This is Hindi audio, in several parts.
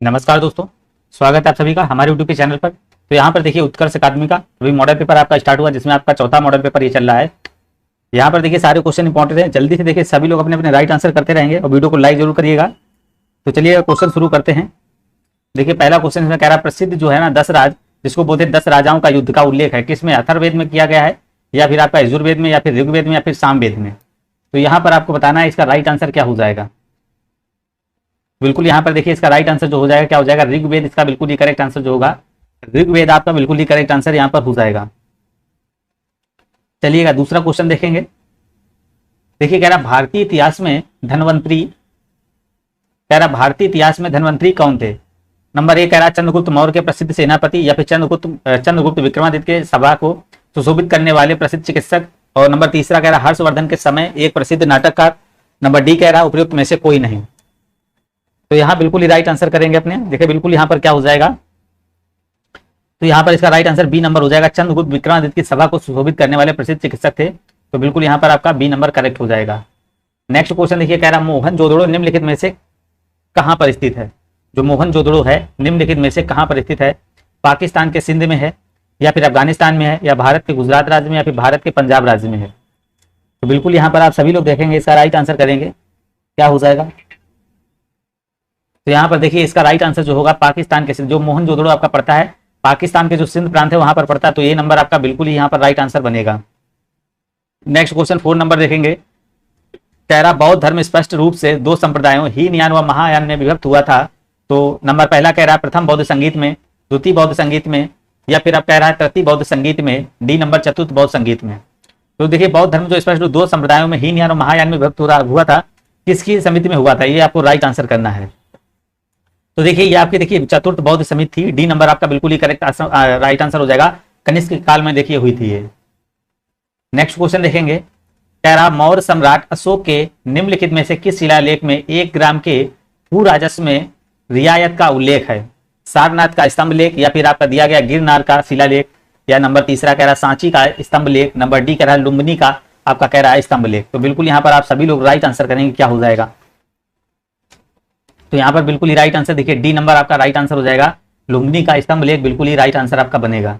नमस्कार दोस्तों, स्वागत है आप सभी का हमारे यूट्यूब के चैनल पर। तो यहाँ पर देखिए उत्कर्ष अकादमी का अभी मॉडल पेपर आपका स्टार्ट हुआ, जिसमें आपका चौथा मॉडल पेपर ये चल रहा है। यहाँ पर देखिए सारे क्वेश्चन इंपॉर्टेंट है, जल्दी से देखिए सभी लोग अपने अपने राइट आंसर करते रहेंगे और वीडियो को लाइक जरूर करिएगा। तो चलिए क्वेश्चन शुरू करते हैं। देखिए पहला क्वेश्चन इसमें कह रहा है प्रसिद्ध जो है ना 10 राज, जिसको बोलते हैं 10 राजाओं का युद्ध का उल्लेख है, किसमें? अथर्ववेद में किया गया है, या फिर आपका यजुर्वेद में, या फिर ऋग्वेद में, या फिर सामवेद में। तो यहाँ पर आपको बताना है इसका राइट आंसर क्या हो जाएगा। बिल्कुल यहाँ पर देखिए इसका राइट आंसर जो हो जाएगा क्या हो जाएगा, ऋग्वेद। इसका बिल्कुल ही करेक्ट आंसर जो होगा ऋग्वेद आपका बिल्कुल ही करेक्ट आंसर यहाँ पर हो जाएगा। चलिएगा दूसरा क्वेश्चन देखेंगे। देखिए कह रहा भारतीय इतिहास में धन्वंतरी, कह रहा भारतीय इतिहास में धन्वंतरी कौन थे? नंबर ए कह रहा चंद्रगुप्त मौर्य के प्रसिद्ध सेनापति, या फिर चंद्रगुप्त विक्रमादित्य के सभा को सुशोभित करने वाले प्रसिद्ध चिकित्सक, और नंबर तीसरा कह रहा हर्षवर्धन के समय एक प्रसिद्ध नाटककार, नंबर डी कह रहा उपयुक्त में से कोई नहीं। तो यहाँ बिल्कुल ही राइट आंसर करेंगे अपने। देखिए बिल्कुल यहाँ पर क्या हो जाएगा, तो यहाँ पर इसका राइट आंसर बी नंबर हो जाएगा। चंद्रगुप्त विक्रमादित्य की सभा को सुशोभित करने वाले प्रसिद्ध चिकित्सक थे, तो बिल्कुल यहाँ पर आपका बी नंबर करेक्ट हो जाएगा। नेक्स्ट क्वेश्चन देखिए कह रहा मोहनजोदड़ो निम्नलिखित में से कहाँ पर स्थित है? जो मोहनजोदड़ो है निम्नलिखित में से कहाँ पर स्थित है? पाकिस्तान के सिंध में है, या फिर अफगानिस्तान में है, या भारत के गुजरात राज्य में, या फिर भारत के पंजाब राज्य में है। तो बिल्कुल यहाँ पर आप सभी लोग देखेंगे इसका राइट आंसर करेंगे क्या हो जाएगा। तो यहाँ पर देखिए इसका राइट आंसर जो होगा पाकिस्तान के सिंध, जो मोहनजोदड़ो आपका पड़ता है पाकिस्तान के जो सिंध प्रांत है वहां पर पड़ता है, तो ये नंबर आपका बिल्कुल ही यहाँ पर राइट आंसर बनेगा। नेक्स्ट क्वेश्चन 4 नंबर देखेंगे। कह रहा बौद्ध धर्म स्पष्ट रूप से दो संप्रदायों हीनयान व महायान में विभक्त हुआ था। तो नंबर पहला कह रहा है प्रथम बौद्ध संगीत में, द्वितीय बौद्ध संगीत में, या फिर अब कह रहा है तृतीय बौद्ध संगीत में, डी नंबर चतुर्थ बौद्ध संगीत में। तो देखिए बौद्ध धर्म जो स्पष्ट दो संप्रदायों में हीनयान और महायान में विभक्त हुआ था, किसकी समिति में हुआ था, ये आपको राइट आंसर करना है। तो देखिए ये आपकी देखिए चतुर्थ बौद्ध समिति थी, डी नंबर आपका बिल्कुल ही करेक्ट राइट आंसर हो जाएगा। कनिष्क काल में देखिए हुई थी ये। नेक्स्ट क्वेश्चन देखेंगे। कह रहा मौर्य सम्राट अशोक के निम्नलिखित में से किस शिलालेख में 1 ग्राम के भू राजस्व में रियायत का उल्लेख है? सारनाथ का स्तंभ लेख, या फिर आपका दिया गया गिरनार का शिलालेख, या नंबर तीसरा कह रहा सांची का स्तंभ लेख, नंबर डी कह रहा लुम्बिनी का आपका कह रहा है स्तंभ लेख। तो बिल्कुल यहाँ पर आप सभी लोग राइट आंसर करेंगे क्या हो जाएगा। तो यहाँ पर बिल्कुल ही राइट आंसर देखिए डी नंबर आपका राइट आंसर हो जाएगा, लुम्बिनी का स्तंभ लेख बिल्कुल ही राइट आंसर आपका बनेगा।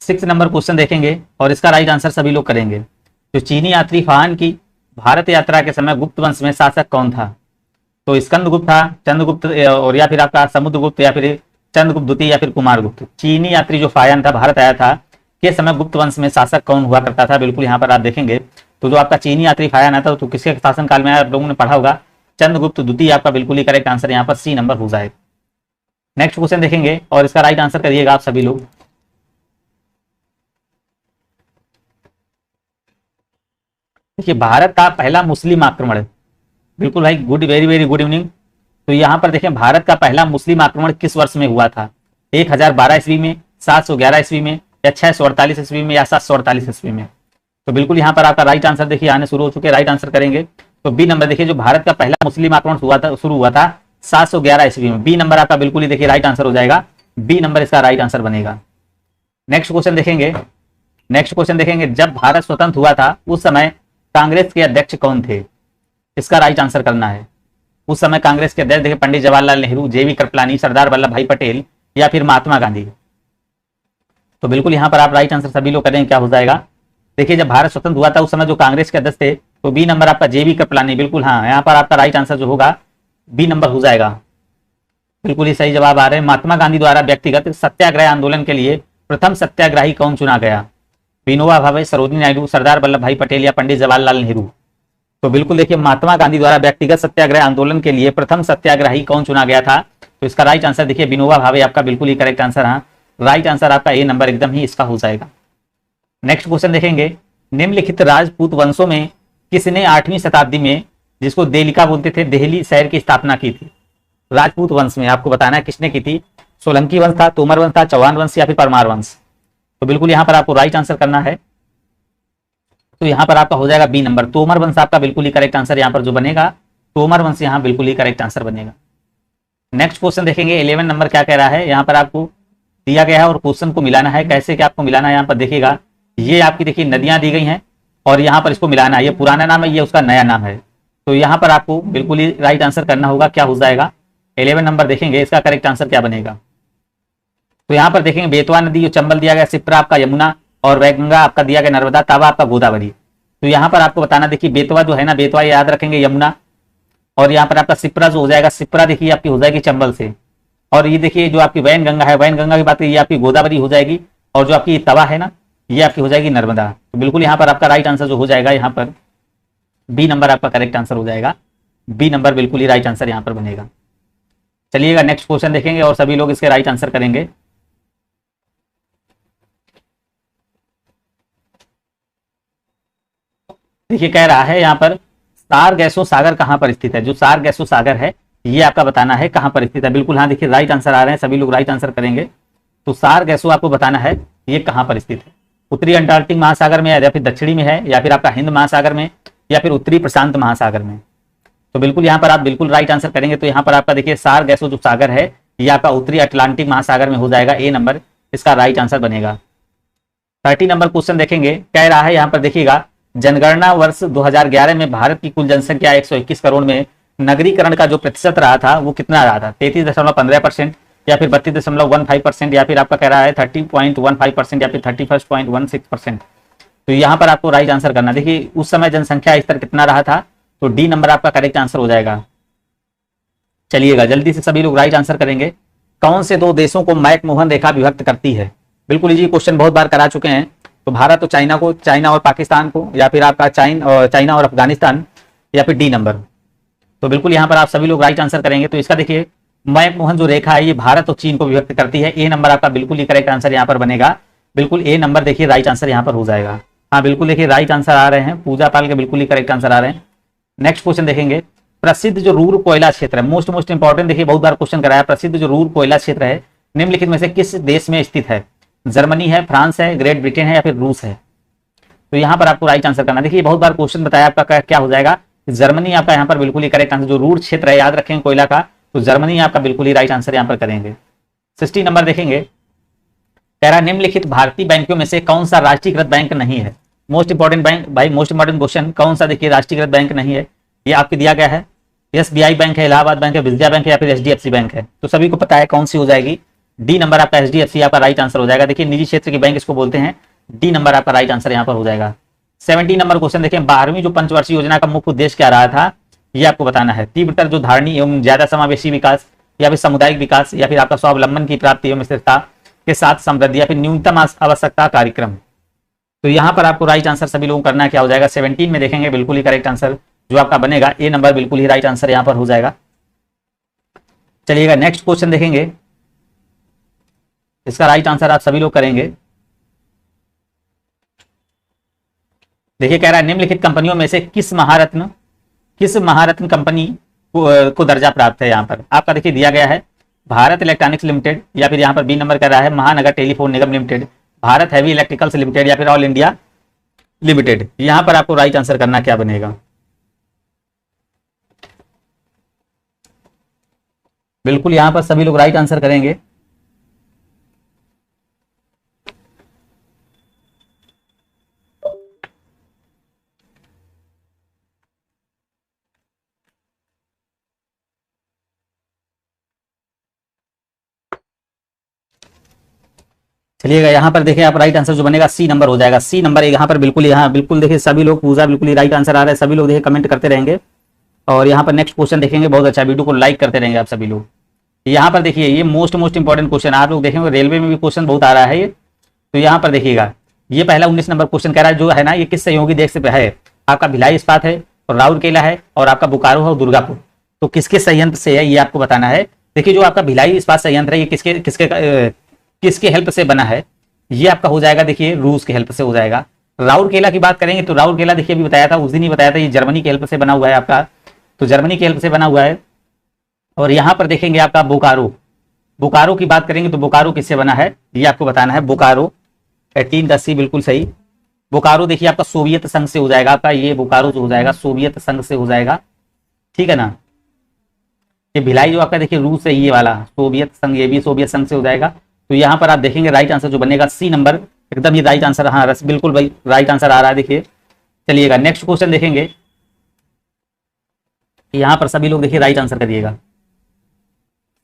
6 नंबर क्वेश्चन देखेंगे और इसका राइट आंसर सभी लोग करेंगे। जो चीनी यात्री फाहान की भारत यात्रा के समय गुप्त वंश में शासक कौन था? तो स्कंदगुप्त था, चंद्रगुप्त, और या फिर आपका समुद्रगुप्त, या फिर चंद्रगुप्त द्वितीय, या फिर कुमारगुप्त। चीनी यात्री जो फाहान था भारत आया था के समय गुप्त वंश में शासक कौन हुआ करता था? बिल्कुल यहाँ पर आप देखेंगे तो जो आपका चीनी यात्री फाहान आया था तो किसके शासन काल में आप लोगों ने पढ़ा होगा, चंद्रगुप्त द्वितीय आपका बिल्कुल ही करेक्ट आंसर यहाँ पर सी नंबर हो जाएगा। नेक्स्ट क्वेश्चन देखेंगे और इसका राइट आंसर करिएगा आप सभी लोग। देखिए भारत का पहला मुस्लिम आक्रमण, बिल्कुल भाई good, very very good evening. तो यहाँ पर देखें भारत का पहला मुस्लिम आक्रमण किस वर्ष में हुआ था? 1012 ईस्वी में, 711 ईस्वी में, या 648 ईस्वी में, या 748 ईस्वी में। तो बिल्कुल यहाँ पर आपका राइट आंसर देखिए आने शुरू हो चुके, राइट आंसर करेंगे। तो बी नंबर देखिए जो भारत का पहला मुस्लिम आक्रमण शुरू हुआ था 711 ईस्वी में, बी नंबर आपका बिल्कुल ही देखिए राइट आंसर हो जाएगा, बी नंबर इसका राइट आंसर बनेगा। नेक्स्ट क्वेश्चन देखेंगे। नेक्स्ट क्वेश्चन देखेंगे जब भारत स्वतंत्र हुआ था उस समय कांग्रेस के अध्यक्ष कौन थे? इसका राइट आंसर करना है। उस समय कांग्रेस के अध्यक्ष देखिए पंडित जवाहरलाल नेहरू, जेवी कृपलानी, सरदार वल्लभ भाई पटेल, या फिर महात्मा गांधी। तो बिल्कुल यहाँ पर आप राइट आंसर सभी लोग करेंगे क्या हो जाएगा। देखिए जब भारत स्वतंत्र हुआ था उस समय जो कांग्रेस के अध्यक्ष थे तो बी नंबर आपका जेवी कृपलानी, बिल्कुल हाँ यहाँ पर आपका राइट आंसर जो होगा बी नंबर हो जाएगा। बिल्कुल ही सही जवाब आ रहे हैं। महात्मा गांधी द्वारा व्यक्तिगत सत्याग्रह आंदोलन के लिए प्रथम सत्याग्रही कौन चुना गया? विनोबा भावे, सरोजिनी नायडू, सरदार वल्लभ भाई पटेल, या पंडित जवाहरलाल नेहरू। तो बिल्कुल देखिए महात्मा गांधी द्वारा व्यक्तिगत सत्याग्रह आंदोलन के लिए प्रथम सत्याग्रही कौन चुना गया था? तो इसका राइट आंसर देखिए विनोबा भावे आपका बिल्कुल ही करेक्ट आंसर, हाँ राइट आंसर आपका ए नंबर एकदम ही इसका हो जाएगा। नेक्स्ट क्वेश्चन देखेंगे। निम्नलिखित राजपूत वंशों में किसने 8वीं शताब्दी में, जिसको देलिका बोलते थे, देहली शहर की स्थापना की थी? राजपूत वंश में आपको बताना है किसने की थी। सोलंकी वंश था, तोमर वंश था, चौहान वंश, या फिर परमार वंश। तो बिल्कुल यहाँ पर आपको राइट आंसर करना है। तो यहाँ पर आपका हो जाएगा बी नंबर, तोमर वंश आपका बिल्कुल ही करेक्ट आंसर यहाँ पर जो बनेगा, तोमर वंश यहाँ बिल्कुल ही करेक्ट आंसर बनेगा। नेक्स्ट क्वेश्चन देखेंगे 11 नंबर क्या कह रहा है। यहाँ पर आपको दिया गया है और क्वेश्चन को मिलाना है। कैसे क्या आपको मिलाना है यहाँ पर देखिएगा। ये आपकी देखिए नदियां दी गई हैं और यहाँ पर इसको मिलाना है। ये पुराना नाम है, ये उसका नया नाम है। तो यहाँ पर आपको बिल्कुल ही राइट आंसर करना होगा, क्या हो जाएगा। 11 नंबर देखेंगे इसका करेक्ट आंसर क्या बनेगा। तो यहाँ पर देखेंगे बेतवा नदी जो चंबल दिया गया, सिप्रा आपका यमुना, और वैगंगा आपका दिया गया नर्मदा, तावा आपका गोदावरी। तो यहाँ पर आपको बताना, देखिए बेतवा जो है ना, बेतवा याद रखेंगे यमुना, और यहाँ पर आपका सिप्रा जो हो जाएगा, सिप्रा देखिए आपकी हो जाएगी चंबल से, और ये देखिए जो आपकी वैन गंगा है, वैन गंगा की बात करिए, ये आपकी गोदावरी हो जाएगी, और जो आपकी तवा है ना, ये आपकी हो जाएगी नर्मदा। तो बिल्कुल यहाँ पर आपका राइट आंसर जो हो जाएगा, यहाँ पर बी नंबर आपका करेक्ट आंसर हो जाएगा। बी नंबर बिल्कुल ही राइट आंसर यहाँ पर बनेगा। चलिएगा नेक्स्ट क्वेश्चन देखेंगे और सभी लोग इसके राइट आंसर करेंगे। देखिए कह रहा है यहाँ पर सार गैसो सागर कहाँ पर स्थित है। जो सार गैसो सागर है ये आपका बताना है कहाँ पर स्थित है। बिल्कुल हाँ, देखिए राइट आंसर आ रहे हैं, सभी लोग राइट आंसर करेंगे। तो सार गैसो आपको बताना है ये कहाँ पर स्थित है। उत्तरी अंटार्कटिक महासागर में है, या फिर दक्षिणी में है, या फिर आपका हिंद महासागर में, या फिर उत्तरी प्रशांत महासागर में। तो बिल्कुल यहाँ पर आप बिल्कुल राइट आंसर करेंगे। तो यहाँ पर आपका देखिए सार गैसो जो सागर है ये आपका उत्तरी अटलांटिक महासागर में हो जाएगा। ए नंबर इसका राइट आंसर बनेगा। 30 नंबर क्वेश्चन देखेंगे, कह रहा है यहाँ पर देखिएगा जनगणना वर्ष 2011 में भारत की कुल जनसंख्या 121 करोड़ में नगरीकरण का जो प्रतिशत रहा था वो कितना रहा था। 33.15%, या फिर 32.15%, या फिर आपका कह रहा है 30.15%, या फिर 31.16%। तो यहाँ पर आपको राइट आंसर करना। देखिए उस समय जनसंख्या स्तर कितना रहा था, तो डी नंबर आपका करेक्ट आंसर हो जाएगा। चलिएगा जल्दी से सभी लोग राइट आंसर करेंगे। कौन से दो देशों को मैकमोहन रेखा विभक्त करती है। बिल्कुल जी, क्वेश्चन बहुत बार करा चुके हैं। तो भारत और चाइना को, चाइना और पाकिस्तान को, या फिर आपका चाइना और अफगानिस्तान, या फिर डी नंबर। तो बिल्कुल यहाँ पर आप सभी लोग राइट आंसर करेंगे। तो इसका देखिए मैकमोहन जो रेखा है ये भारत और चीन को विभक्त करती है। ए नंबर आपका बिल्कुल ही करेक्ट आंसर यहाँ पर बनेगा। बिल्कुल ए नंबर देखिए राइट आंसर यहाँ पर हो जाएगा। हाँ बिल्कुल देखिए राइट आंसर आ रहे हैं, पूजा पाल के बिल्कुल ही करेक्ट आंसर आ रहे हैं। नेक्स्ट क्वेश्चन देखेंगे, प्रसिद्ध जो रूर कोयला क्षेत्र है, मोस्ट इंपॉर्टेंट, देखिए बहुत बार क्वेश्चन कराया। प्रसिद्ध जो रूर कोयला क्षेत्र है निम्नलिखित में से किस देश में स्थित है। जर्मनी है, फ्रांस है, ग्रेट ब्रिटेन है, या फिर रूस है। तो यहाँ पर आपको राइट आंसर करना। देखिए बहुत बार क्वेश्चन बताया आपका क्या हो जाएगा, जर्मनी आपका यहाँ पर बिल्कुल ही करेक्ट आंसर। जो रूर क्षेत्र है याद रखेंगे कोयला का, तो जर्मनी आपका बिल्कुल ही राइट आंसर यहाँ पर करेंगे। 60 नंबर देखेंगे, कह रहा निम्नलिखित भारतीय बैंकों में से कौन सा राष्ट्रीयकृत बैंक नहीं है। मोस्ट इंपॉर्टेंट बैंक भाई, मोस्ट इंपॉर्टेंट क्वेश्चन, कौन सा देखिए राष्ट्रीयकृत बैंक नहीं है। ये आपके दिया गया है, एसबीआई बैंक है, इलाहाबाद बैंक है, विजया बैंक है, या फिर एचडीएफसी बैंक है। तो सभी को पता है कौन सी हो जाएगी। डी नंबर आपका एचडीएफसी आपका राइट आंसर हो जाएगा। देखिए निजी क्षेत्र के बैंक इसको बोलते हैं। डी नंबर आपका राइट आंसर यहाँ पर हो जाएगा। 70 नंबर क्वेश्चन देखें, 12वीं जो पंचवर्षीय योजना का मुख्य उद्देश्य क्या रहा था, ये आपको बताना है। तीव्रतर जो धारणी एवं ज्यादा समावेशी विकास, या फिर सामुदायिक विकास, या फिर आपका स्वावलंबन की प्राप्ति एवं स्थिरता के साथ समृद्धि, या फिर न्यूनतम आवश्यकता कार्यक्रम। तो यहाँ पर आपको राइट आंसर सभी लोगों को करना क्या हो जाएगा। 17 में देखेंगे बिल्कुल ही करेक्ट आंसर जो आपका बनेगा, ए नंबर बिल्कुल ही राइट आंसर यहाँ पर हो जाएगा। चलिएगा नेक्स्ट क्वेश्चन देखेंगे, इसका राइट आंसर आप सभी लोग करेंगे। देखिए कह रहा है निम्नलिखित कंपनियों में से किस महारत्न कंपनी को दर्जा प्राप्त है। यहाँ पर आपका देखिए दिया गया है भारत इलेक्ट्रॉनिक्स लिमिटेड, या फिर यहाँ पर बी नंबर कर रहा है Mahanagar telephone Nigam limited, Bharat heavy electricals limited, या फिर ऑल इंडिया लिमिटेड। यहाँ पर आपको राइट आंसर करना क्या बनेगा। बिल्कुल यहाँ पर सभी लोग राइट आंसर करेंगे। चलिएगा यहाँ पर देखिए आप राइट आंसर जो बनेगा सी नंबर हो जाएगा। सी नंबर यहाँ पर बिल्कुल, यहाँ बिल्कुल देखिए सभी लोग पूजा बिल्कुल ही राइट आंसर आ रहा है। सभी लोग देखिए कमेंट करते रहेंगे। और यहाँ पर नेक्स्ट क्वेश्चन देखेंगे, बहुत अच्छा, वीडियो को लाइक करते रहेंगे आप सभी लोग। यहाँ पर देखिए ये मोस्ट इंपॉर्टेंट क्वेश्चन आप लोग देखेंगे, रेलवे में भी क्वेश्चन बहुत आ रहा है ये। तो यहाँ पर देखिएगा ये पहला 19 नंबर क्वेश्चन कह रहा है जो है ना, ये किस सहयोगी देश से है। आपका भिलाई इस्पात है, और राउरकेला है, और आपका बोकारो है, और दुर्गापुर। तो किसके संयंत्र से है ये आपको बताना है। देखिए जो आपका भिलाई इस्पात संयंत्र है ये किसके हेल्प से बना है, ये आपका हो जाएगा देखिए रूस के हेल्प से हो जाएगा। राउरकेला की बात करेंगे तो राउरकेला देखिए अभी बताया था, उस दिन ही बताया था, ये जर्मनी के हेल्प से बना हुआ है आपका। तो जर्मनी के हेल्प से बना हुआ है। और यहाँ पर देखेंगे आपका बोकारो की बात करेंगे तो बोकारो किससे बना है ये आपको बताना है। बोकारो 18 बिल्कुल सही। बोकारो देखिए आपका सोवियत संघ से हो जाएगा आपका, ये बोकारो जो हो जाएगा सोवियत संघ से हो जाएगा, ठीक है ना। ये भिलाई जो आपका देखिए रूस है, ये वाला सोवियत संघ, ये भी सोवियत संघ से हो जाएगा। तो यहाँ पर आप देखेंगे राइट आंसर जो बनेगा सी नंबर, एकदम ये राइट आंसर। हाँ बिल्कुल भाई राइट आंसर आ रहा है देखिए। चलिएगा नेक्स्ट क्वेश्चन देखेंगे, यहाँ पर सभी लोग देखिए राइट आंसर करिएगा।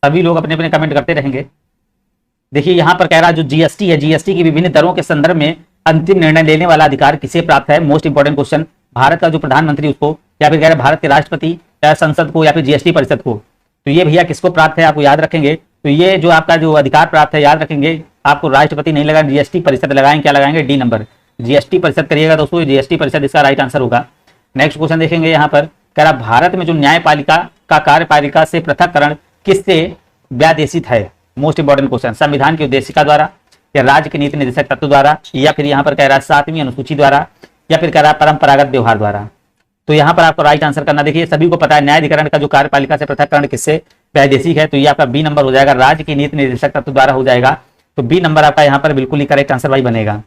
सभी लोग अपने अपने कमेंट करते रहेंगे। देखिए यहाँ पर कह रहा है जो जीएसटी है, जीएसटी की विभिन्न दरों के संदर्भ में अंतिम निर्णय लेने वाला अधिकार किसे प्राप्त है? Most important question. भारत का जो प्रधानमंत्री उसको, या फिर कह रहे भारत के राष्ट्रपति, या संसद को, या फिर जीएसटी परिषद को। तो ये भैया किसको प्राप्त है आपको याद रखेंगे। तो ये जो आपका जो अधिकार प्राप्त है याद रखेंगे, आपको राष्ट्रपति नहीं लगा, जीएसटी परिषद लगाएंगे। क्या लगाएंगे? डी नंबर, जीएसटी परिषद करिएगा दोस्तों, जीएसटी परिषद इसका राइट आंसर होगा। नेक्स्ट क्वेश्चन देखेंगे यहाँ पर कह रहा भारत में जो न्यायपालिका का कार्यपालिका से पृथककरण किससे व्यादेशित है? Most important question. संविधान की उद्देशिका द्वारा, या राज्य के नीति निर्देशक तत्व द्वारा, या फिर यहाँ पर कह रहा है 7वीं अनुसूची द्वारा, या फिर कह रहा है परंपरागत व्यवहार द्वारा। तो यहाँ पर आपको राइट आंसर करना, देखिए सभी को पता है न्यायाधिकरण का जो कार्यपालिका से पृथककरण किससे वैदेशिक है, तो ये आपका बी नंबर हो जाएगा, राज्य की नीति निर्देशक तत्व द्वारा हो जाएगा। तो बी नंबर आपका यहाँ पर बिल्कुल ही करेक्ट आंसर भाई बनेगा।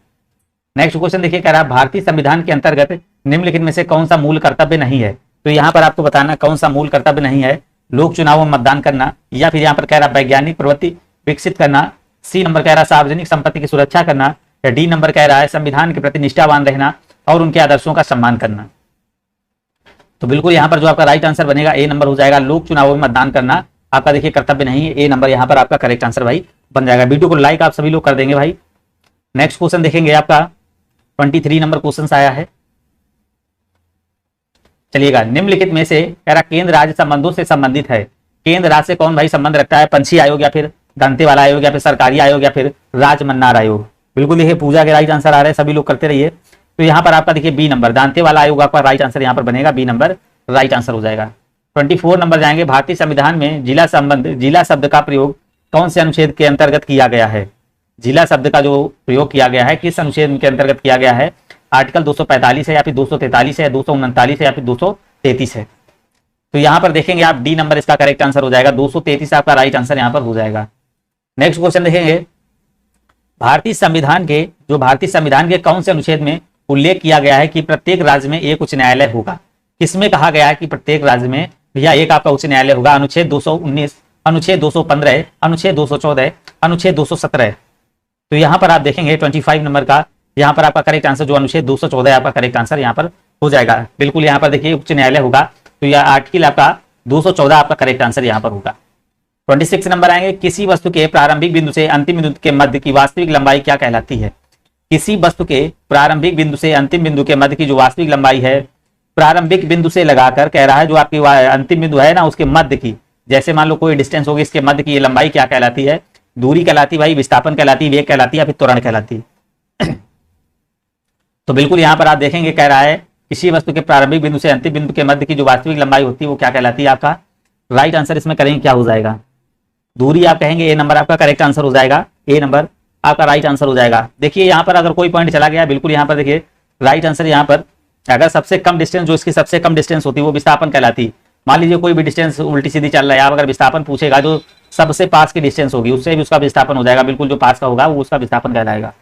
नेक्स्ट क्वेश्चन देखिए कह रहा है भारतीय संविधान के अंतर्गत निम्नलिखित में से कौन सा मूल कर्तव्य नहीं है? तो यहाँ पर आपको बताना कौन सा मूल कर्तव्य नहीं है। लोक चुनाव में मतदान करना, या फिर यहाँ पर कह रहा वैज्ञानिक प्रवृत्ति विकसित करना, सी नंबर कह रहा सार्वजनिक संपत्ति की सुरक्षा करना, या डी नंबर कह रहा है संविधान के प्रति निष्ठावान रहना और उनके आदर्शों का सम्मान करना। तो बिल्कुल यहाँ पर जो आपका राइट आंसर बनेगा ए नंबर हो जाएगा, लोक चुनाव में मतदान करना आपका देखिए कर्तव्य नहीं है। ए नंबर यहाँ पर आपका करेक्ट आंसर भाई बन जाएगा। वीडियो को लाइक आप सभी लोग कर देंगे भाई। नेक्स्ट क्वेश्चन देखेंगे आपका 23 नंबर क्वेश्चन आया है। चलिएगा, निम्नलिखित में से कह रहा केंद्र राज्य संबंधों से संबंधित है। केंद्र राज्य से कौन भाई संबंध रखता है? पंछी आयोग, या फिर दंतेवाला आयोग, या फिर सरकारी आयोग, या फिर राजमन्नार आयोग। बिल्कुल देखिए पूजा के राइट आंसर आ रहे हैं, सभी लोग करते रहिए। तो यहाँ पर आपका देखिए बी नंबर दांतेवाला आयोग आपका राइट आंसर यहाँ पर बनेगा, बी नंबर राइट आंसर हो जाएगा। 24 नंबर जाएंगे, भारतीय संविधान में जिला संबंध, जिला शब्द का प्रयोग कौन से अनुच्छेद के अंतर्गत किया गया है? जिला शब्द का जो प्रयोग किया गया है किस अनुच्छेद के अंतर्गत किया गया है? आर्टिकल 245 है, या फिर 243 है, 239 है, या फिर 233 है। तो यहाँ पर देखेंगे आप डी नंबर इसका करेक्ट आंसर हो जाएगा, 233 आपका राइट आंसर यहाँ पर हो जाएगा। नेक्स्ट क्वेश्चन देखेंगे, भारतीय संविधान के कौन से अनुच्छेद में उल्लेख किया गया है कि प्रत्येक राज्य में एक उच्च न्यायालय होगा? किसमें कहा गया है कि प्रत्येक राज्य में भैया एक आपका उच्च न्यायालय होगा? अनुच्छेद 219, अनुच्छेद 215, अनुच्छेद 214, अनुच्छेद 217। तो यहाँ पर आप देखेंगे 25 नंबर का यहाँ पर आपका करेक्ट आंसर जो अनुच्छेद 214 आपका करेक्ट आंसर यहाँ पर हो जाएगा। बिल्कुल यहाँ पर देखिए उच्च न्यायालय होगा, तो यह आर्टिकल आपका 214 आपका करेक्ट आंसर यहाँ पर होगा। 26 नंबर आएंगे, किसी वस्तु के प्रारंभिक बिंदु से अंतिम बिंदु के मध्य की वास्तविक लंबाई क्या कहलाती है? किसी वस्तु के प्रारंभिक बिंदु से अंतिम बिंदु के मध्य की जो वास्तविक लंबाई है, प्रारंभिक बिंदु से लगाकर कह रहा है जो आपकी अंतिम बिंदु है ना उसके मध्य की, जैसे मान लो कोई डिस्टेंस होगी, इसके मध्य की ये लंबाई क्या कहलाती है? दूरी कहलाती भाई, विस्थापन कहलाती, वेग कहलाती, या फिर त्वरण कहलाती। तो बिल्कुल यहाँ पर आप देखेंगे कह रहा है किसी वस्तु के प्रारंभिक बिंदु से अंतिम बिंदु के मध्य की जो वास्तविक लंबाई होती है वो क्या कहलाती है? आपका राइट आंसर इसमें करेंगे क्या हो जाएगा? दूरी आप कहेंगे, ए नंबर आपका करेक्ट आंसर हो जाएगा, ए नंबर आपका राइट आंसर हो जाएगा। देखिए यहाँ पर अगर कोई पॉइंट चला गया, बिल्कुल यहाँ पर देखिए राइट आंसर यहाँ पर अगर सबसे कम डिस्टेंस, जो इसकी सबसे कम डिस्टेंस होती है वो विस्थापन कहलाती। मान लीजिए कोई भी डिस्टेंस उल्टी सीधी चल रहा है, आप अगर विस्थापन पूछेगा जो सबसे पास की डिस्टेंस होगी उससे भी उसका विस्थापन हो जाएगा, बिल्कुल जो पास का होगा वो उसका विस्थापन कहलाएगा।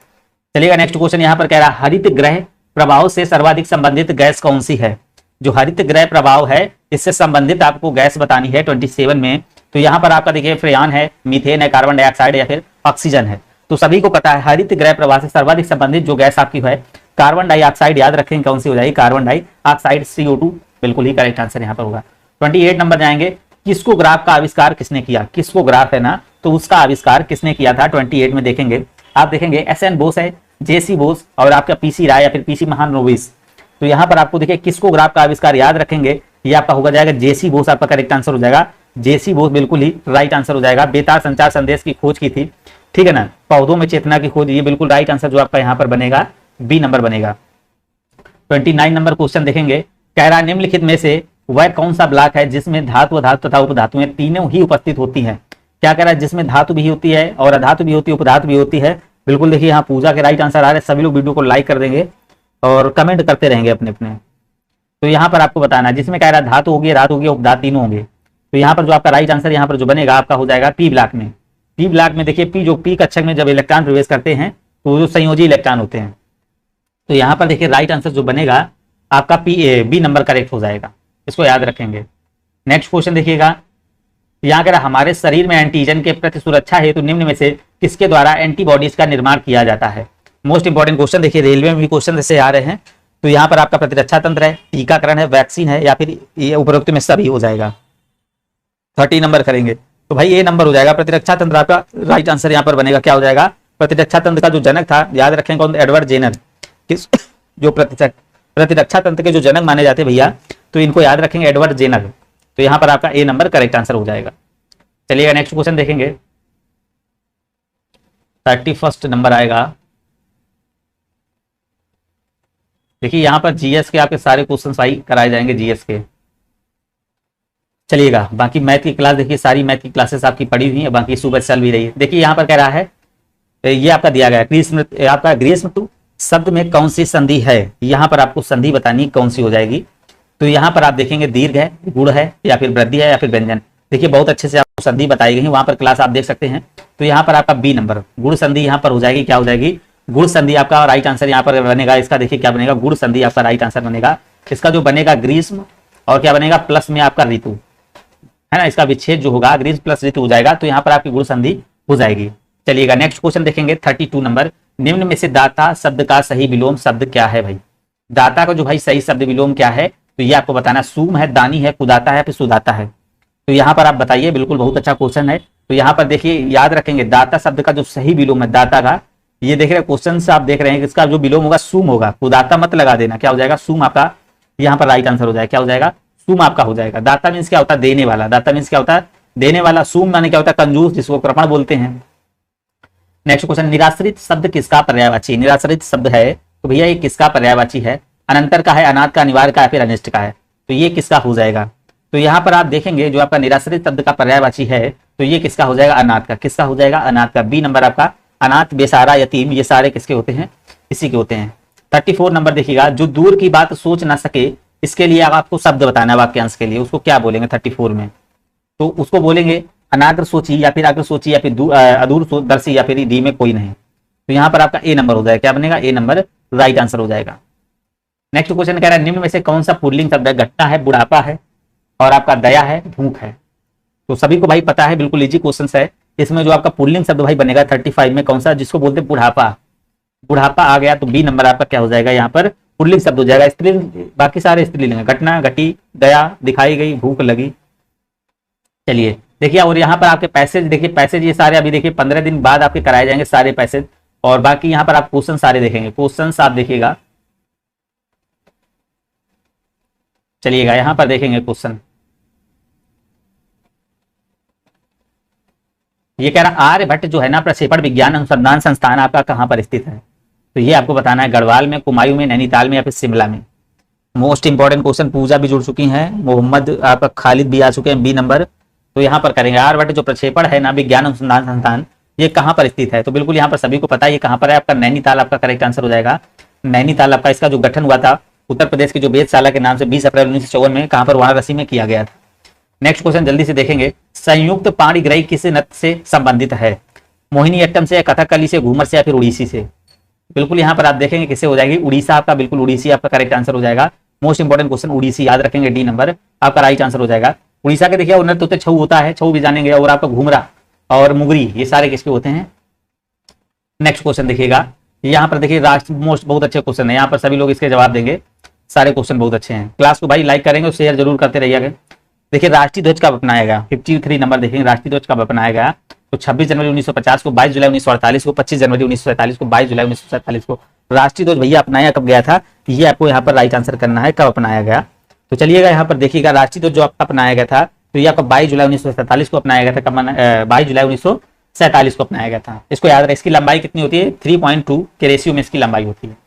चलिएगा नेक्स्ट क्वेश्चन यहाँ पर कह रहा है हरित ग्रह प्रभाव से सर्वाधिक संबंधित गैस कौन सी है? जो हरित ग्रह प्रभाव है इससे संबंधित आपको गैस बतानी है 27 में। तो यहाँ पर आपका देखिए फ्रेयान है, मीथेन है, कार्बन डाइऑक्साइड, या फिर ऑक्सीजन है। तो सभी को पता है हरित ग्रह प्रभाव से सर्वाधिक संबंधित जो गैस आपकी है कार्बन डाइऑक्साइड, याद रखेंगे कौन सी हो जाएगी? कार्बन डाइऑक्साइड, CO2 बिल्कुल ही करेक्ट आंसर यहाँ पर होगा। 28 नंबर जाएंगे, किस्कोग्राफ का आविष्कार किसने किया? किस्कोग्राफ है ना, तो उसका आविष्कार किसने किया था? 28 में देखेंगे आप देखेंगे SN बोस है, JC बोस और आपका PC राय या फिर PC महालनोबिस। तो यहाँ पर आपको देखिए किस्कोग्राफ का आविष्कार याद रखेंगे, ये आपका होगा जाएगा JC बोस, आपका करेक्ट आंसर हो जाएगा JC बोस, बिल्कुल ही राइट आंसर हो जाएगा। बेतार संचार संदेश की खोज की थी, ठीक है ना, पौधों में चेतना की खोज, ये बिल्कुल राइट आंसर जो आपका यहाँ पर बनेगा बी नंबर बनेगा। 29 नंबर क्वेश्चन देखेंगे, कह रहा निम्नलिखित में से वह कौन सा ब्लॉक है जिसमें धातु, अधातु तथा उपधातुएं तीनों ही उपस्थित होती हैं? क्या कह रहा है? जिसमें धातु भी होती है और अधातु भी होती है, उपधातु भी होती है। बिल्कुल देखिए यहाँ पूजा के राइट आंसर आ रहे हैं, सभी लोग वीडियो को लाइक कर देंगे और कमेंट करते रहेंगे अपने अपने। तो यहाँ पर आपको बताना है जिसमें कह रहा है धातु होगी, अधातु होगी, उपधातु तीनों होंगे। तो यहाँ पर जो आपका राइट आंसर यहाँ पर जो बनेगा आपका हो जाएगा पी ब्लॉक में। पी ब्लॉक में देखिए पी, जो पी कक्षक में जब इलेक्ट्रॉन प्रवेश करते हैं तो वो जो संयोजी इलेक्ट्रॉन होते हैं। तो यहाँ पर देखिए राइट आंसर जो बनेगा आपका बी नंबर करेक्ट हो जाएगा, इसको याद रखेंगे। नेक्स्ट क्वेश्चन देखिएगा, यहाँ कह रहा हमारे शरीर में एंटीजन के प्रति सुरक्षा हेतु निम्न में से किसके द्वारा एंटीबॉडीज का निर्माण किया जाता है? मोस्ट इंपॉर्टेंट क्वेश्चन, देखिए रेलवे में भी क्वेश्चन ऐसे आ रहे हैं। तो यहाँ पर आपका प्रतिरक्षा तंत्र है, टीकाकरण है, वैक्सीन है, या फिर ये उपरोक्त में सभी हो जाएगा। 30 नंबर करेंगे। तो तो भाई ए नंबर हो जाएगा। प्रतिरक्षा तंत्र आपका राइट आंसर यहाँ पर बनेगा। क्या हो जाएगा? प्रतिरक्षा तंत्र का जो जनक था, याद रखें कौन? Edward Jenner. किस जो प्रतिरक्षा तंत्र के जो जनक माने जाते भैया, तो इनको याद रखेंगे, एडवर्ड जेनर। तो यहाँ पर आपका ए नंबर करेक्ट आंसर हो जाएगा। चलिएगा नेक्स्ट क्वेश्चन देखेंगे। 31 नंबर आएगा। देखिए यहाँ पर जीएस के आपके सारे क्वेश्चन भाई कराए जाएंगे, जीएस के। चलिएगा बाकी मैथ की क्लास देखिए, सारी मैथ की क्लासेस आपकी पड़ी हुई है, बाकी सुबह चल भी रही है। देखिए यहाँ पर कह रहा है, ये आपका दिया गया है ग्रीष्म, आपका ग्रीष्म ऋतु शब्द में कौन सी संधि है? यहाँ पर आपको संधि बतानी कौन सी हो जाएगी। तो यहाँ पर आप देखेंगे दीर्घ है, गुण है, या फिर वृद्धि है, या फिर व्यंजन। देखिए बहुत अच्छे से आपको संधि बताई गई है, वहां पर क्लास आप देख सकते हैं। तो यहाँ पर आपका बी नंबर गुण संधि यहाँ पर हो जाएगी। क्या हो जाएगी? गुण संधि आपका राइट आंसर यहाँ पर बनेगा। इसका देखिए क्या बनेगा? गुण संधि आपका राइट आंसर बनेगा। इसका जो बनेगा ग्रीष्म और क्या बनेगा? प्लस में आपका ऋतु है ना, इसका विच्छेद जो होगा ग्रीष्म प्लस ऋतु हो जाएगा। तो यहाँ पर आपकी गुण संधि हो जाएगी। चलिएगा नेक्स्ट क्वेश्चन देखेंगे 32 नंबर। निम्न में से दाता शब्द का सही विलोम शब्द क्या है भाई? दाता का जो भाई सही शब्द विलोम क्या है, तो ये आपको बताना। सूम है, दानी है, कुदाता है, फिर सुदाता है। तो यहाँ पर आप बताइए। बिल्कुल बहुत अच्छा क्वेश्चन है। तो यहाँ पर देखिए याद रखेंगे दाता शब्द का जो सही विलोम है दाता का, ये देख रहे हैं क्वेश्चन से आप देख रहे हैं कि इसका जो विलोम होगा सूम होगा, कुदाता मत लगा देना। क्या हो जाएगा? सूम आपका यहाँ पर राइट आंसर हो जाएगा। क्या हो जाएगा? सूम आपका हो जाएगा। दाता मीन्स क्या होता है? देने वाला। दाता मीन्स क्या होता है? देने वाला। सूम माने क्या होता है? कंजूस, जिसको कृपण बोलते हैं। नेक्स्ट क्वेश्चन, निराश्रित शब्द किसका पर्यायवाची? निराश्रित शब्द है तो भैया ये किसका पर्यायवाची है? अनंतर का है, अनाथ का, अनिवार्य का, या फिर अनिष्ट का है? तो ये किसका हो जाएगा? तो यहाँ पर आप देखेंगे जो आपका निराश्रित शब्द का पर्यायवाची है, तो ये किसका हो जाएगा? अनाथ का। किसका हो जाएगा? अनाथ का। बी नंबर आपका। अनाथ, बेसहारा, यतीम, ये सारे किसके होते हैं? इसी के होते हैं। 34 नंबर देखिएगा। जो दूर की बात सोच ना सके, इसके लिए आपको शब्द बताना है वाक्यांश के लिए। उसको क्या बोलेंगे 34 में? तो उसको बोलेंगे अनाग्र सोची, या फिर अग्र सोची, या फिर अदूर दर्शी, या फिर डी में कोई नहीं। तो यहाँ पर आपका ए नंबर हो जाएगा। क्या बनेगा? ए नंबर राइट आंसर हो जाएगा। नेक्स्ट क्वेश्चन कह रहा है निम्न में से कौन सा पुल्लिंग शब्द है? घटना है, बुढ़ापा है, और आपका दया है, भूख है। तो सभी को भाई पता है, बिल्कुल इजी क्वेश्चन है। इसमें जो आपका पुल्लिंग शब्द भाई बनेगा 35 में कौन सा? जिसको बोलते हैं बुढ़ापा। बुढ़ापा आ गया तो बी नंबर आपका क्या हो जाएगा? यहाँ पर पुल्लिंग शब्द हो जाएगा। स्त्रीलिंग, बाकी सारे स्त्रीलिंग है। घटना घटी, दया दिखाई गई, भूख लगी। चलिए देखिए, और यहाँ पर आपके पैसेज देखिए, पैसेज ये सारे अभी देखिए 15 दिन बाद आपके कराए जाएंगे सारे पैसेज। और बाकी यहाँ पर आप क्वेश्चन सारे देखेंगे। क्वेश्चन आप देखिएगा। चलिएगा यहाँ पर देखेंगे क्वेश्चन। ये कह रहा आर्यभट्ट जो है ना प्रक्षेपण विज्ञान अनुसंधान संस्थान आपका कहाँ पर स्थित है? तो ये आपको बताना है। गढ़वाल में, कुमायूं में, नैनीताल में, या फिर शिमला में। Most important question. पूजा भी जुड़ चुकी है, मोहम्मद आपका खालिद भी आ चुके हैं, बी नंबर। तो यहाँ पर करेंगे आर्यभट्ट जो प्रक्षेपण है ना विज्ञान अनुसंधान संस्थान, ये कहाँ पर स्थित है? तो बिल्कुल यहाँ पर सभी को पता है ये कहाँ पर है। आपका नैनीताल आपका करेक्ट आंसर हो जाएगा। नैनीताल आपका। इसका जो गठन हुआ था उत्तर प्रदेश की जो वेधशाला के नाम से 20 अप्रैल 1954 में कहाँ पर? वाराणसी में किया गया था। नेक्स्ट क्वेश्चन जल्दी से देखेंगे। संयुक्त पाणिग्रही किस नृत्य से संबंधित है? मोहिनीअट्टम से, कथकली से, घूमर से, या फिर उड़ीसी से? बिल्कुल यहाँ पर आप देखेंगे किससे हो जाएगी? उड़ीसा आपका। बिल्कुल उड़ीसी आपका करेक्ट आंसर हो जाएगा। मोस्ट इंपॉर्टेंट क्वेश्चन उड़ीसी, याद रखेंगे। डी नंबर आपका राइट आंसर हो जाएगा। उड़ीसा के देखिए नृत्य तो छऊ होता है, छऊ भी जानेंगे। और आपका घूमरा और मुगरी, ये सारे किसके होते हैं? नेक्स्ट क्वेश्चन देखिएगा। यहाँ पर देखिए राष्ट्र मोस्ट बहुत अच्छे क्वेश्चन है, यहाँ पर सभी लोग इसके जवाब देंगे। सारे क्वेश्चन बहुत अच्छे हैं। क्लास को भाई लाइक करेंगे और शेयर जरूर करते रहिएगा। देखिए राष्ट्रीय ध्वज कब अपनाया गया? 53 नंबर देखेंगे। राष्ट्रीय ध्वज कब अपनाया गया? तो 26 जनवरी 1950 को, 22 जुलाई 1948 को, 25 जनवरी 1947 को, 22 जुलाई 1947 को। राष्ट्रीय ध्वज भैया अपनाया कब गया था? ये आपको यहाँ पर राइट आंसर करना है, कब अपनाया गया। तो चलिएगा यहाँ पर देखिएगा राष्ट्रीय ध्वज जो आपका अपनाया गया था, तो ये आपका 22 जुलाई 1947 को अपनाया गया था। कब? 22 जुलाई 1947 को अपनाया गया था। इसको याद रखें। इसकी लंबाई कितनी होती है? 3.2 के रेशियो में इसकी लंबाई होती है।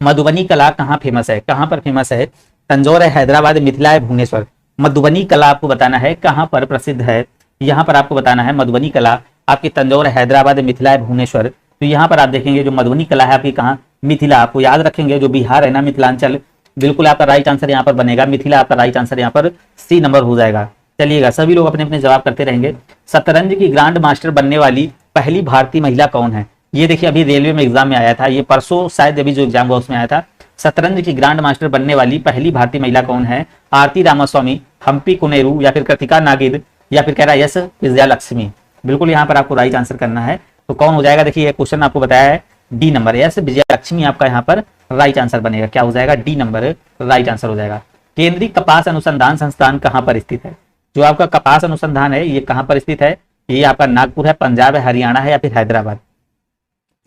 मधुबनी कला कहाँ फेमस है? कहाँ पर फेमस है? तंजौर है, हैदराबाद, मिथिला है, भुवनेश्वर। मधुबनी कला आपको बताना है कहाँ पर प्रसिद्ध है। यहाँ पर आपको बताना है मधुबनी कला आपकी तंजौर है, हैदराबाद, मिथिला है, भुवनेश्वर। तो यहाँ पर आप देखेंगे जो मधुबनी कला है आपकी कहाँ? मिथिला। आपको याद रखेंगे जो बिहार है ना, मिथिलांचल। बिल्कुल आपका राइट आंसर यहाँ पर बनेगा मिथिला। आपका राइट आंसर यहाँ पर सी नंबर हो जाएगा। चलिएगा सभी लोग अपने अपने जवाब करते रहेंगे। शतरंज की ग्रांड मास्टर बनने वाली पहली भारतीय महिला कौन है? ये देखिए अभी रेलवे में एग्जाम में आया था, ये परसों शायद अभी जो एग्जाम हुआ उसमें आया था। शतरंज की ग्रांड मास्टर बनने वाली पहली भारतीय महिला कौन है? आरती रामास्वामी, हम्पी कुनेरू, या फिर कृतिका नागिर, या फिर कह रहा है यस विजयालक्ष्मी। बिल्कुल यहाँ पर आपको राइट आंसर करना है। तो कौन हो जाएगा? देखिए ये क्वेश्चन आपको बताया है डी नंबर, यस विजयालक्ष्मी आपका यहाँ पर राइट आंसर बनेगा। क्या हो जाएगा? डी नंबर राइट आंसर हो जाएगा। केंद्रीय कपास अनुसंधान संस्थान कहाँ पर स्थित है? जो आपका कपास अनुसंधान है ये कहाँ पर स्थित है? ये आपका नागपुर है, पंजाब है, हरियाणा है या फिर हैदराबाद।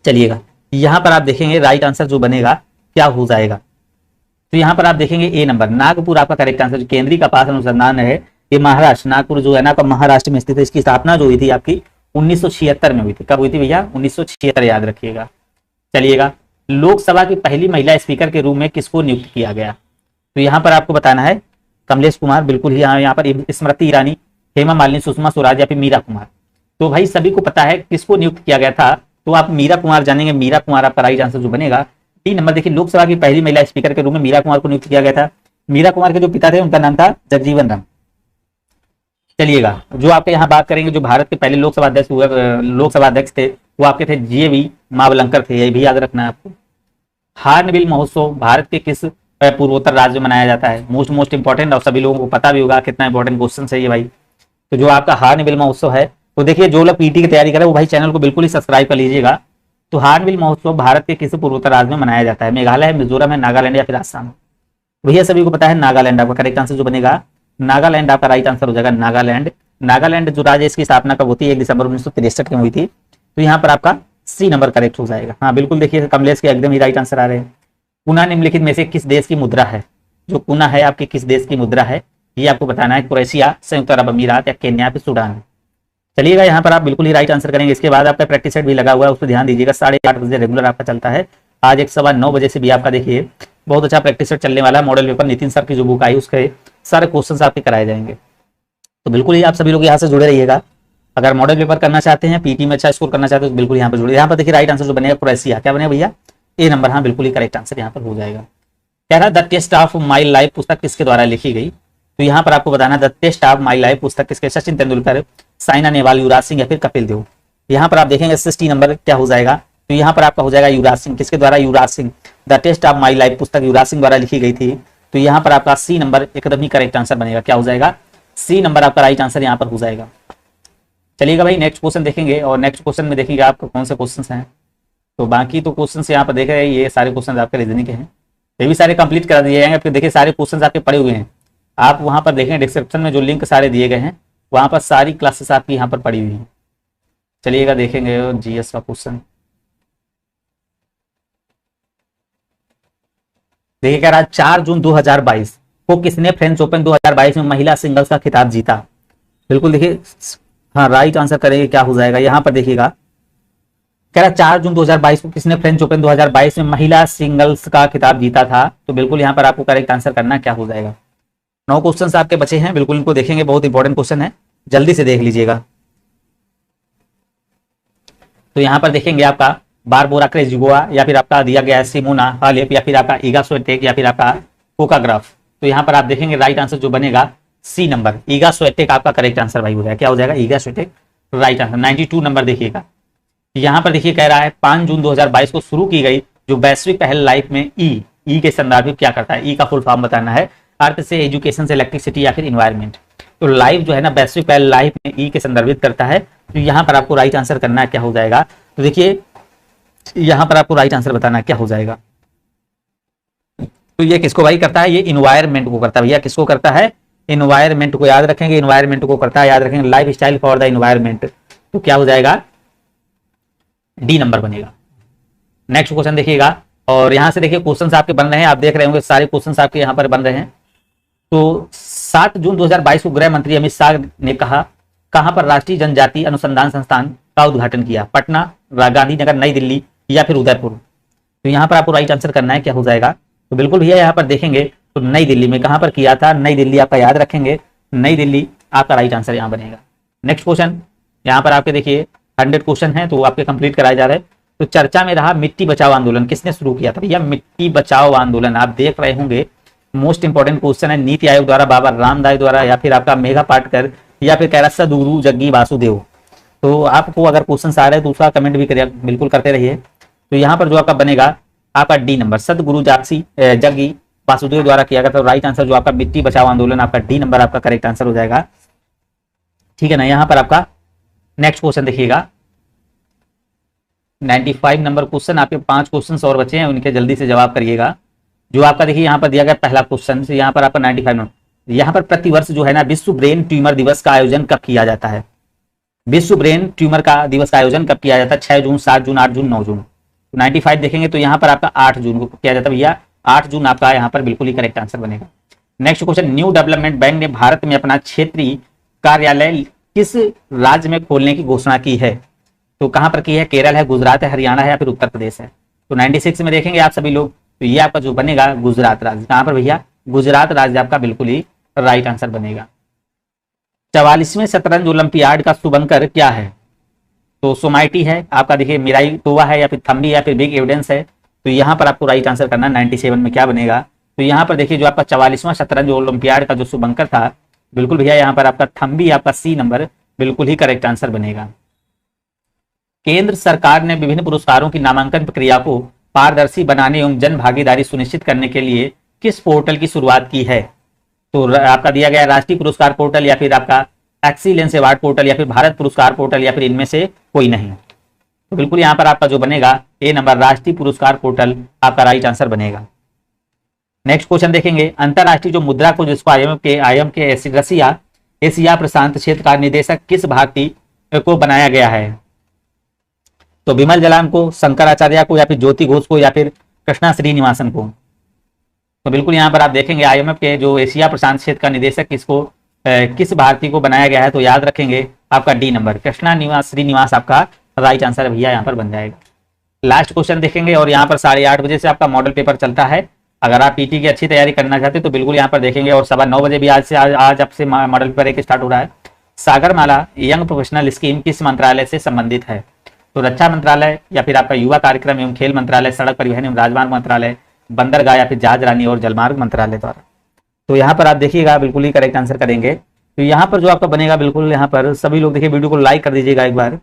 चलिएगा यहाँ पर आप देखेंगे राइट आंसर जो बनेगा क्या हो जाएगा, तो यहाँ पर आप देखेंगे ए नंबर नागपुर आपका करेक्ट आंसर। जो केंद्रीय कपास अनुसंधान है ये महाराष्ट्र, नागपुर जो है ना आपका महाराष्ट्र में स्थित है। इसकी स्थापना जो हुई थी आपकी 1976 में हुई थी। कब हुई थी भैया? 1976, याद रखिएगा। चलिएगा लोकसभा की पहली महिला स्पीकर के रूप में किसको नियुक्त किया गया? तो यहाँ पर आपको बताना है कमलेश कुमार, बिल्कुल ही। यहाँ पर स्मृति ईरानी, हेमा मालिनी, सुषमा स्वराज या फिर मीरा कुमार। तो भाई सभी को पता है किसको नियुक्त किया गया था, तो आप मीरा कुमार जानेंगे। मीरा कुमार आपका राइट आंसर जो बनेगा डी नंबर। देखिए लोकसभा की पहली महिला स्पीकर के रूप में मीरा कुमार को नियुक्त किया गया था। मीरा कुमार के जो पिता थे उनका नाम था जगजीवन राम। चलिएगा जो आपके यहाँ बात करेंगे जो भारत के पहले लोकसभा अध्यक्ष थे वो आपके थे जीवी मावलंकर थे, ये भी याद रखना है आपको। हार्नबिल महोत्सव भारत के किस पूर्वोत्तर राज्य में मनाया जाता है? मोस्ट इंपॉर्टेंट और सभी लोगों को पता भी होगा कितना इंपॉर्टेंट क्वेश्चन है ये भाई। तो जो आपका हार्नबिल महोत्सव है, तो देखिए जो लोग पीटी की तैयारी करें वो भाई चैनल को बिल्कुल ही सब्सक्राइब कर लीजिएगा। तो हार्नबिल महोत्सव भारत के किस पूर्वोत्तर राज्य में मनाया जाता है? मेघालय है, मिजोरम है, नागालैंड या फिर आसाम? भैया सभी को पता है नागालैंड आपका करेक्ट आंसर जो बनेगा। नागालैंड आपका राइट आंसर हो जाएगा नागालैंड। नागालैंड जो राज्य इसकी स्थापना कब होती है? 1 दिसंबर 1963 में हुई थी। तो यहाँ पर आपका सी नंबर करेक्ट हो जाएगा। हाँ बिल्कुल, देखिए कमलेश के एकदम ही राइट आंसर आ रहे हैं। पुनः निम्नलिखित में से किस देश की मुद्रा है? जो पुनः है आपकी किस देश की मुद्रा है ये आपको बताना है। क्रोएशिया, संयुक्त अरब अमीरात या केन्या फिर सूडान? चलिएगा यहाँ पर आप बिल्कुल ही राइट आंसर करेंगे। इसके बाद आपका प्रैक्टिस सेट भी लगा हुआ है, उस पर ध्यान दीजिएगा। 8:30 बजे रेगुलर आपका चलता है। आज 9:15 बजे से भी आपका देखिए बहुत अच्छा प्रैक्टिस सेट चलने वाला है। मॉडल पेपर नितिन सर की जो बुक आई उसके सारे क्वेश्चन आपके कराए जाएंगे। तो बिल्कुल ही आप सभी लोग यहाँ से जुड़े रहिएगा। अगर मॉडल पेपर करना चाहते हैं, पीटी में अच्छा स्कोर करना चाहते हैं तो बिल्कुल यहाँ पर जुड़े। यहाँ पर देखिए राइट आंसर जो बनेगा क्रोएशिया। क्या बनेगा भैया? ए नंबर। हाँ बिल्कुल ही करेक्ट आंसर यहाँ पर हो जाएगा। कह रहा the test of my life पुस्तक किसके द्वारा लिखी गई? तो यहाँ पर आपको बताना the test of my life पुस्तक किसके? सचिन तेंदुलकर, साइना नेहवाल, युवराज सिंह या फिर कपिल देव? यहाँ पर आप देखेंगे 60 नंबर क्या हो जाएगा, तो यहाँ पर आपका हो जाएगा युवराज सिंह। किसके द्वारा? Yuvraj Singh. The test of my life पुस्तक युवराज सिंह द्वारा लिखी गई थी। तो यहाँ पर आपका सी नंबर एकदम ही करेक्ट आंसर बनेगा। क्या हो जाएगा? सी नंबर आपका राइट आंसर यहाँ पर हो जाएगा। चलिएगा भाई नेक्स्ट क्वेश्चन देखेंगे और नेक्स्ट क्वेश्चन में देखेंगे आपको कौन से क्वेश्चन हैं। तो बाकी तो क्वेश्चन यहाँ पर देख रहे हैं, ये सारे क्वेश्चन आपके रीजनिंग के हैं, ये भी सारे कंप्लीट करा दिए जाएंगे। फिर देखिए सारे क्वेश्चन आपके पड़े हुए हैं, आप वहां पर देखें डिस्क्रिप्शन में जो लिंक सारे दिए गए हैं वहां पर सारी क्लासेस आपकी यहाँ पर पड़ी हुई हैं। चलिएगा देखेंगे जीएस का क्वेश्चन। देखिए कह रहा है 4 जून 2022 को किसने फ्रेंच ओपन 2022 में महिला सिंगल्स का खिताब जीता? बिल्कुल देखिए हाँ राइट आंसर करेंगे क्या हो जाएगा। यहाँ पर देखिएगा कह रहा 4 जून 2022 को किसने फ्रेंच ओपन 2022 में महिला सिंगल्स का खिताब जीता था? तो बिल्कुल यहाँ पर आपको करेक्ट आंसर करना क्या हो जाएगा। 9 क्वेश्चन आपके बचे हैं, बिल्कुल इनको देखेंगे, बहुत इंपॉर्टेंट क्वेश्चन है, जल्दी से देख लीजिएगा। तो यहाँ पर देखेंगे आपका बारबोरा क्रेजिगोआ या फिर आपका दिया गया है सिमोना हालेप या फिर आपका ईगा स्वेटेक या फिर आपका कोकाग्राफ? तो यहाँ पर आप देखेंगे राइट आंसर जो बनेगा सी नंबर ईगा स्वेटेक आपका करेक्ट आंसर भाई हो जाएगा। क्या हो जाएगा? ईगा स्वेटेक राइट आंसर। 92 नंबर देखिएगा। यहाँ पर देखिए कह रहा है 5 जून 2022 को शुरू की गई जो वैश्विक पहल लाइफ में ई के संदर्भ में क्या करता है? ई का फुल फॉर्म बताना है। अर्थ से, एजुकेशन से, इलेक्ट्रिसिटी या फिर इन्वायरमेंट? तो लाइफ जो है ना वैश्विक पहल लाइफ में ई के संदर्भित करता है। तो यहाँ पर आपको राइट आंसर करना है क्या हो जाएगा। तो देखिए यहाँ पर आपको राइट आंसर बताना है क्या हो जाएगा। तो ये किसको भाई करता है? ये इन्वायरमेंट को करता है भैया। किसको करता है? इन्वायरमेंट को। याद रखेंगे इन्वायरमेंट को करता है, याद रखेंगे life style for the environment. तो क्या हो जाएगा? डी नंबर बनेगा। नेक्स्ट क्वेश्चन देखिएगा और यहां से देखिए क्वेश्चन आपके बन रहे हैं, आप देख रहे होंगे सारे क्वेश्चन आपके यहाँ पर बन रहे हैं। तो 7 जून 2022 को गृह मंत्री अमित शाह ने कहां पर राष्ट्रीय जनजाति अनुसंधान संस्थान का उद्घाटन किया? पटना, गांधीनगर, नई दिल्ली या फिर उदयपुर? तो यहाँ पर आपको राइट आंसर करना है क्या हो जाएगा। तो बिल्कुल भैया यहाँ पर देखेंगे तो नई दिल्ली में। कहां पर किया था? नई दिल्ली आपका याद रखेंगे, नई दिल्ली आपका राइट आंसर यहाँ बनेगा। नेक्स्ट क्वेश्चन यहाँ पर आपके देखिए 100 क्वेश्चन है तो आपके कंप्लीट कराए जा रहे हैं। तो चर्चा में रहा मिट्टी बचाओ आंदोलन किसने शुरू किया था? भैया मिट्टी बचाओ आंदोलन आप देख रहे होंगे, मोस्ट इंपोर्टेंट क्वेश्चन है। नीति आयोग द्वारा, बाबा रामदेव द्वारा या फिर आपका मेघा पाटकर या फिर कह रहा सदगुरु जग्गी वासुदेव? तो आपको अगर क्वेश्चन आ रहे हैं तो उसका कमेंट भी करिए, बिल्कुल करते रहिए। तो यहाँ पर जो आपका बनेगा आपका डी नंबर सदगुरु जग्गी वासुदेव द्वारा किया गया था। राइट आंसर जो आपका मिट्टी बचाओ आंदोलन आपका डी नंबर आपका करेक्ट आंसर हो जाएगा। ठीक है ना। यहाँ पर आपका नेक्स्ट क्वेश्चन देखिएगा 95 नंबर क्वेश्चन। आपके 5 क्वेश्चन और बचे हैं, उनके जल्दी से जवाब करिएगा। जो आपका देखिए यहाँ पर दिया गया पहला क्वेश्चन, यहाँ पर आपका 95 नंबर यहाँ पर प्रतिवर्ष जो है ना विश्व ब्रेन ट्यूमर दिवस का आयोजन कब किया जाता है? विश्व ब्रेन ट्यूमर का दिवस का आयोजन कब किया जाता है? 6 जून, 7 जून, 8 जून, 9 जून। तो 95 देखेंगे तो यहाँ पर आपका 8 जून को किया जाता है भैया। 8 जून आपका यहाँ पर बिल्कुल ही करेक्ट आंसर बनेगा। Next question, new development bank ने भारत में अपना क्षेत्रीय कार्यालय किस राज्य में खोलने की घोषणा की है? तो कहां पर की है? केरल है, गुजरात है, हरियाणा है या फिर उत्तर प्रदेश है? तो 96 में देखेंगे आप सभी लोग, तो ये आपका जो बनेगा गुजरात राज्य। कहां पर भैया? गुजरात राज्य आपका बिल्कुल ही राइट आंसर बनेगा। 44वें शतरंज ओलंपियाड का शुभंकर क्या है? तो सोमाइटी है आपका, देखिए मिराई तोवा है या फिर थम्बी या फिर बिग एविडेंस है। तो यहाँ पर आपको राइट आंसर करना 97 में क्या बनेगा? तो यहाँ पर देखिए जो आपका 44वां शतरंज ओलंपियाड का जो शुभंकर था, बिल्कुल भैया यहाँ पर आपका थम्बी, आपका सी नंबर बिल्कुल ही करेक्ट आंसर बनेगा। केंद्र सरकार ने विभिन्न पुरस्कारों की नामांकन प्रक्रिया को पारदर्शी बनाने एवं जन भागीदारी सुनिश्चित करने के लिए किस पोर्टल की शुरुआत की है? तो आपका दिया गया राष्ट्रीय पुरस्कार पोर्टल या फिर आपका एक्सीलेंस अवार्ड पोर्टल या फिर भारत पुरस्कार पोर्टल या फिर इनमें से कोई नहीं। तो बिल्कुल यहाँ पर आपका जो बनेगा ए नंबर राष्ट्रीय पुरस्कार पोर्टल आपका राइट आंसर बनेगा। नेक्स्ट क्वेश्चन देखेंगे, अंतरराष्ट्रीय जो मुद्रा को जिसको आईएम के रसिया एशिया प्रशांत क्षेत्र का निदेशक किस भारतीय को बनाया गया है? तो विमल जलान को, शंकराचार्य को या फिर ज्योति घोष को या फिर कृष्णा श्रीनिवासन को? तो बिल्कुल यहाँ पर आप देखेंगे आईएमएफ के जो एशिया प्रशांत क्षेत्र का निदेशक किस भारतीय को बनाया गया है? तो याद रखेंगे आपका डी नंबर कृष्णा श्रीनिवास आपका राइट आंसर भैया यहाँ पर बन जाएगा। लास्ट क्वेश्चन देखेंगे और यहाँ पर 8:30 बजे से आपका मॉडल पेपर चलता है। अगर आप पीटी की अच्छी तैयारी करना चाहते हैं तो बिल्कुल यहाँ पर देखेंगे और 9:15 बजे भी आज आपसे मॉडल पेपर एक स्टार्ट हो रहा है। सागरमाला यंग प्रोफेशनल स्कीम किस मंत्रालय से संबंधित है? तो रक्षा मंत्रालय या फिर आपका युवा कार्यक्रम एवं खेल मंत्रालय, सड़क परिवहन एवं राजमार्ग मंत्रालय, बंदरगाह या फिर जहाज रानी और जलमार्ग मंत्रालय द्वारा। तो यहाँ पर आप देखिएगा बिल्कुल ही करेक्ट आंसर करेंगे। तो यहाँ पर जो आपका बनेगा बिल्कुल यहाँ पर सभी लोग देखिए वीडियो को लाइक कर दीजिएगा एक बार।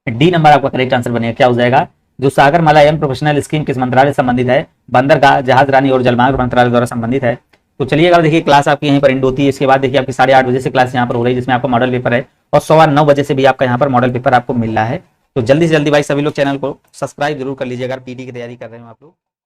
डी नंबर आपका करेक्ट आंसर बनेगा। क्या हो जाएगा? जो सागरमाला यंग प्रोफेशनल स्कीम किस मंत्रालय से संबंधित है? बंदरगाह, जहाज रानी और जलमार्ग मंत्रालय द्वारा संबंधित है। तो चलिएगा देखिए क्लास आपकी यहीं पर एंड होती है। इसके बाद देखिए आपकी 8:30 बजे से क्लास यहाँ पर हो रही है जिसमें आपका मॉडल पेपर है और 9:15 बजे से भी आपका यहाँ पर मॉडल पेपर आपको मिल रहा है। तो जल्दी से जल्दी भाई सभी लोग चैनल को सब्सक्राइब जरूर कर लीजिए अगर पीटी की तैयारी कर रहे हो आप लोग।